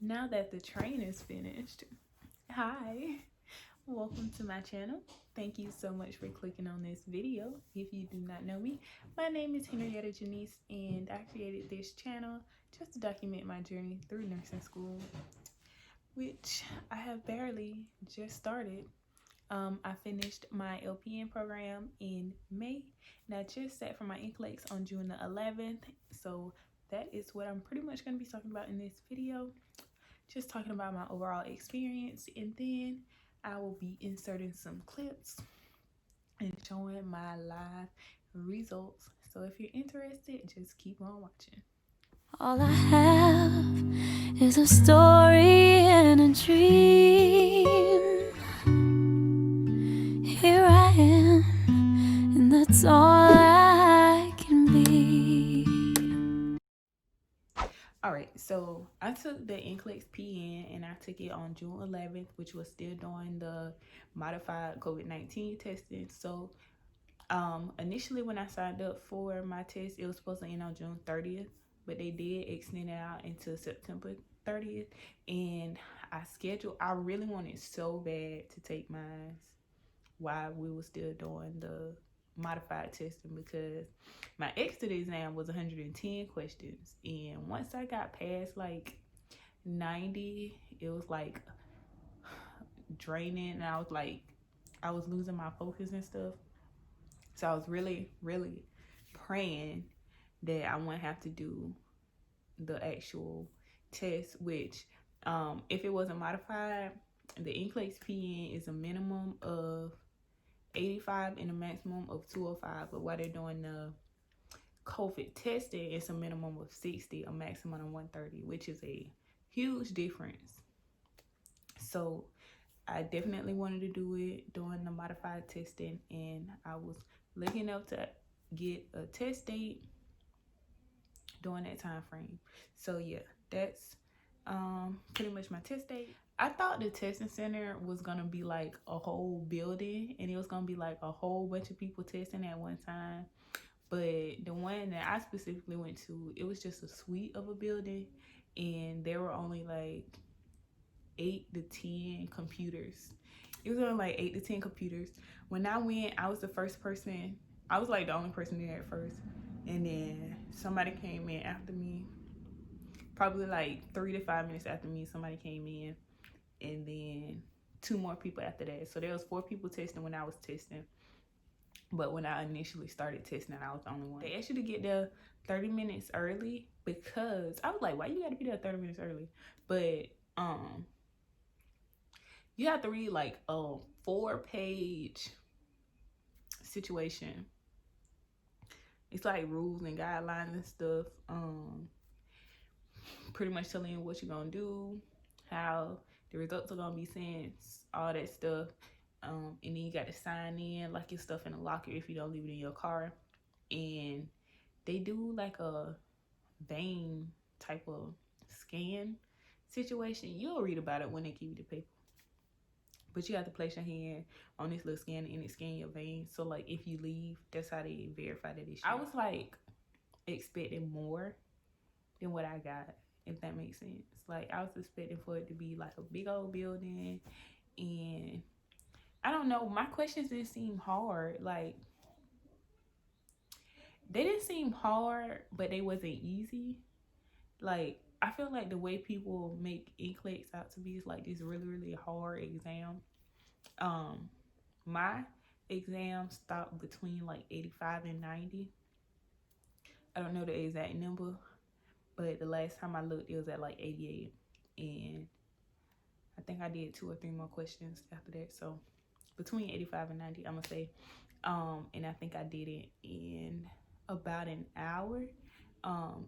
Now that the train is finished, hi, welcome to my channel. Thank you so much for clicking on this video. If you do not know me, my name is Henryatta Janise, and I created this channel just to document my journey through nursing school, which I have barely just started. I finished my LPN program in May, and I just sat for my NCLEX on June the 11th. So that is what I'm pretty much going to be talking about in this video. Just talking about my overall experience, and then I will be inserting some clips and showing my live results. So if you're interested, just keep on watching. All I have is a story and a dream. Here I am, and that's all I can be. Alright, so I took the NCLEX-PN and I took it on June 11th, which was still doing the modified COVID-19 testing. So initially when I signed up for my test, it was supposed to end on June 30th, but they did extend it out into September 30th. And I really wanted so bad to take mine while we were still doing the modified testing, because my exit exam was 110 questions, and once I got past like 90, it was like draining, and I was losing my focus and stuff. So I was really praying that I wouldn't have to do the actual test, which if it wasn't modified, the NCLEX-PN is a minimum of 85 and a maximum of 205, but while they're doing the COVID testing, it's a minimum of 60, a maximum of 130, which is a huge difference. So I definitely wanted to do it during the modified testing, and I was lucky enough to get a test date during that time frame. So yeah, that's pretty much my test date. I thought the testing center was gonna be like a whole building, and it was gonna be like a whole bunch of people testing at one time. But the one that I specifically went to, it was just a suite of a building, and there were only like 8 to 10 computers. It was only like 8 to 10 computers. When I went, I was the first person. I was like the only person there at first, and then somebody came in after me. Probably like 3 to 5 minutes after me, somebody came in, and then 2 more people after that. So there was 4 people testing when I was testing. But when I initially started testing, I was the only one. They asked you to get there 30 minutes early, because I was like, why you gotta be there 30 minutes early? But you have to read like a 4-page situation. It's like rules and guidelines and stuff. Pretty much telling you what you're gonna do, how the results are gonna be sent, all that stuff. And then you got to sign in like your stuff in a locker if you don't leave it in your car. And they do like a vein type of scan situation. You'll read about it when they give you the paper. But you have to place your hand on this little scan, and it scan your vein. So like if you leave, that's how they verify that it's you. I was like expecting more than what I got, if that makes sense. Like I was expecting for it to be like a big old building, and I don't know, my questions didn't seem hard. Like they didn't seem hard, but they wasn't easy. Like I feel like the way people make NCLEX out to be is like this really hard exam. My exam stopped between like 85 and 90. I don't know the exact number, but the last time I looked, it was at like 88. And I think I did 2 or 3 more questions after that. So between 85 and 90, I'm gonna say. And I think I did it in about an hour.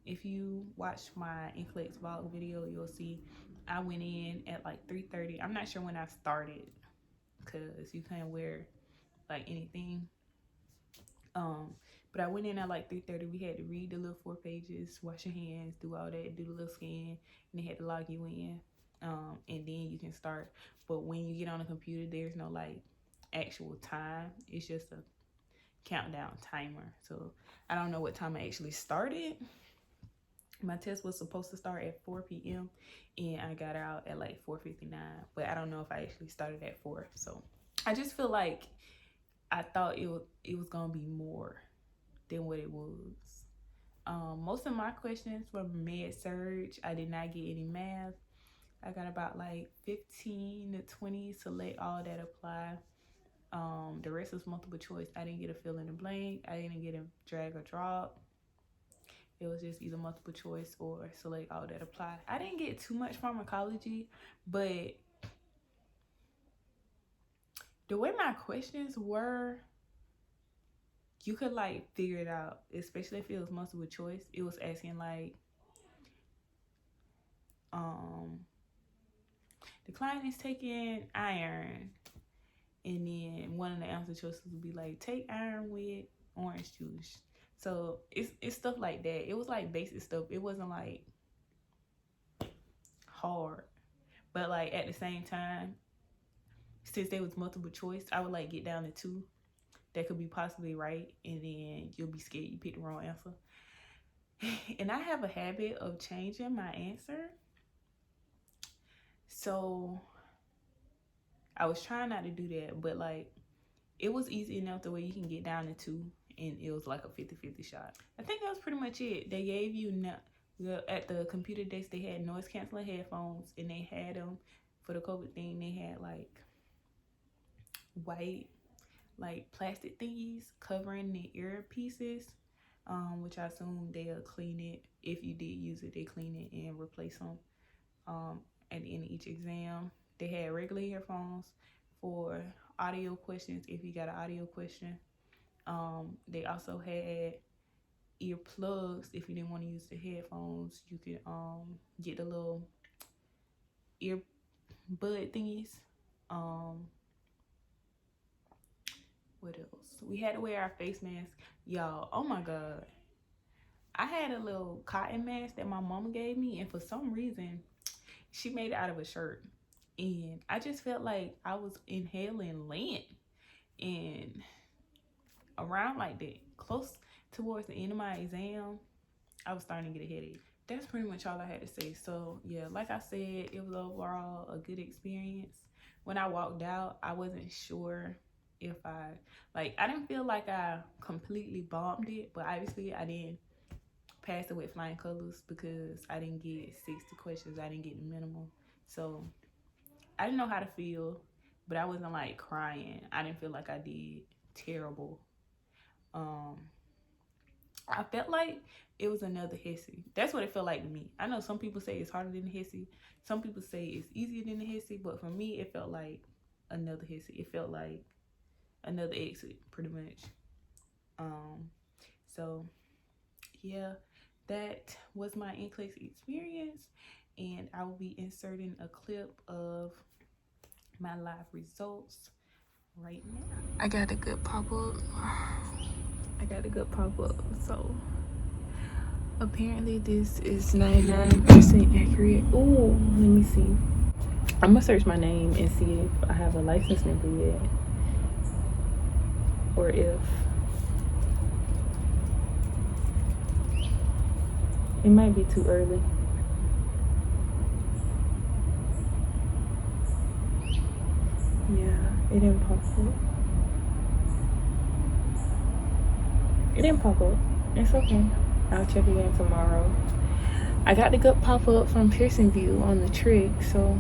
If you watch my NCLEX vlog video, you'll see I went in at like 3:30. I'm not sure when I started, because you can't wear like anything. But I went in at like 3:30. We had to read the little 4 pages, wash your hands, do all that, do the little scan, and they had to log you in. And then you can start. But when you get on the computer, there's no like actual time. It's just a countdown timer. So I don't know what time I actually started, My test was supposed to start at 4 p.m. and I got out at like 4:59, but I don't know if I actually started at 4. So I just feel like I thought it was gonna be more than what it was. Most of my questions were med surge. I did not get any math. I got about like 15 to 20 select all that apply. The rest was multiple choice. I didn't get a fill in the blank. I didn't get a drag or drop. It was just either multiple choice or select all that apply. I didn't get too much pharmacology, but the way my questions were, you could like figure it out, especially if it was multiple choice. It was asking like, the client is taking iron, and then one of the answer choices would be like, take iron with orange juice. So it's stuff like that. It was like basic stuff. It wasn't like hard, but like at the same time, since there was multiple choice, I would like get down to 2 that could be possibly right, and then you'll be scared you picked the wrong answer. And I have a habit of changing my answer, so I was trying not to do that, but like it was easy enough the way you can get down to 2, and it was like a 50-50 shot. I think that was pretty much it. They gave you at the computer desk, they had noise canceling headphones, and they had them for the COVID thing. They had like white like plastic thingies covering the earpieces, which I assume they'll clean it. If you did use it, they clean it and replace them at the end of each exam. They had regular earphones for audio questions if you got an audio question. They also had earplugs. If you didn't want to use the headphones, you could get the little earbud thingies. What else? We had to wear our face mask. Y'all, oh my God. I had a little cotton mask that my mama gave me, and for some reason, she made it out of a shirt. And I just felt like I was inhaling lint. And around like that, close towards the end of my exam, I was starting to get a headache. That's pretty much all I had to say. So yeah, like I said, it was overall a good experience. When I walked out, I wasn't sure if I didn't feel like I completely bombed it, but obviously I didn't pass it with flying colors because I didn't get 60 questions. I didn't get the minimum. So I didn't know how to feel, but I wasn't like crying. I didn't feel like I did terrible. I felt like it was another HESI. That's what it felt like to me. I know some people say it's harder than the HESI. Some people say it's easier than the HESI, but for me, it felt like another HESI. It felt like another exit, pretty much. So yeah, that was my NCLEX experience, and I will be inserting a clip of my live results right now. I got a good pop-up. So apparently this is 99% accurate. Oh, let me see. I'm gonna search my name and see if I have a license number yet, or if it might be too early. Yeah, it didn't pop up. It didn't pop up. It's okay. I'll check again tomorrow. I got the good pop-up from Pearson Vue on the trick, so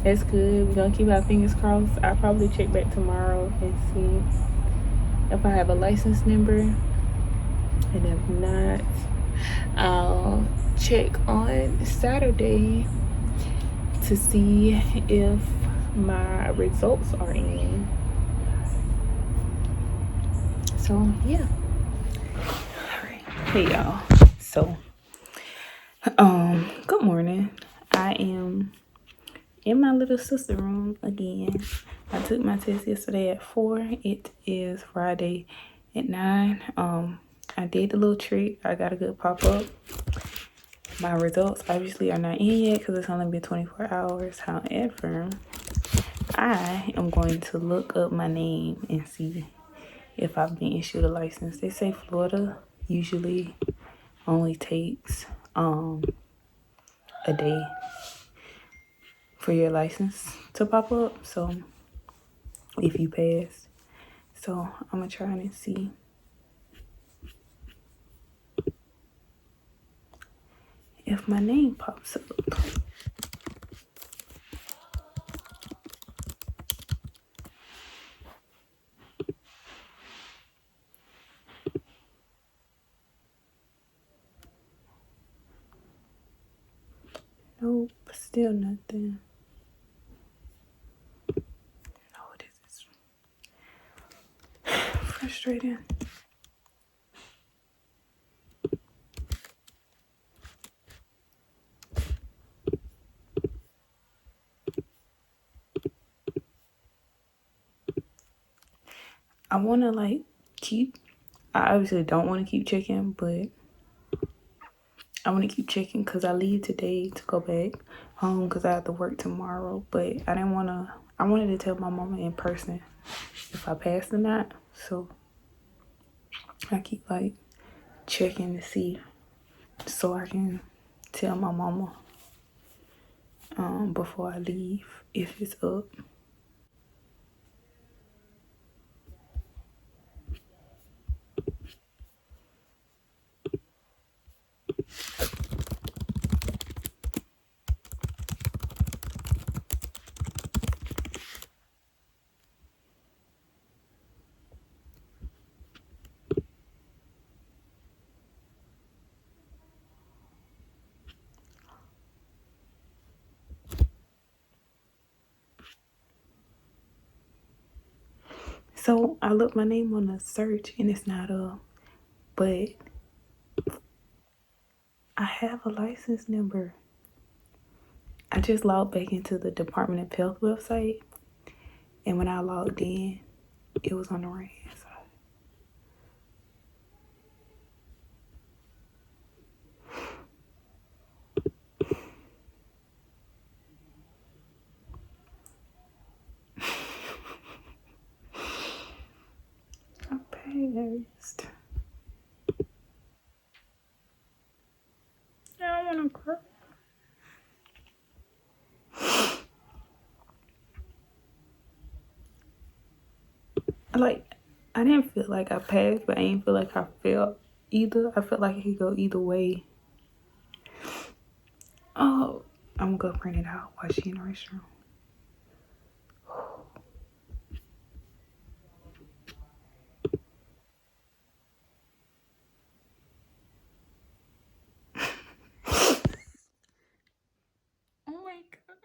that's good. We're gonna keep our fingers crossed. I'll probably check back tomorrow and see if I have a license number, and if not, I'll check on Saturday to see if my results are in. So yeah. Hey y'all. So good morning. I am in my little sister room again. I took my test yesterday at 4. It is Friday at 9. I did the little trick. I got a good pop-up. My results obviously are not in yet because it's only been 24 hours. However, I am going to look up my name and see if I've been issued a license. They say Florida usually only takes a day for your license to pop up. So if you pass, so I'm gonna try and see if my name pops up. Nope, still nothing. Oh, this is frustrating. I want to I obviously don't want to keep checking, but I want to keep checking because I leave today to go back home because I have to work tomorrow. But I wanted to tell my mama in person if I passed or not. So I keep checking to see so I can tell my mama before I leave if it's up. So I looked my name on the search and it's not up, but I have a license number. I just logged back into the Department of Health website, and when I logged in, it was on the right hand side. I passed. I don't want to cry. I didn't feel like I passed, but I didn't feel like I failed either. I felt like it could go either way. Oh, I'm gonna go print it out while she in the restroom. Oh my god.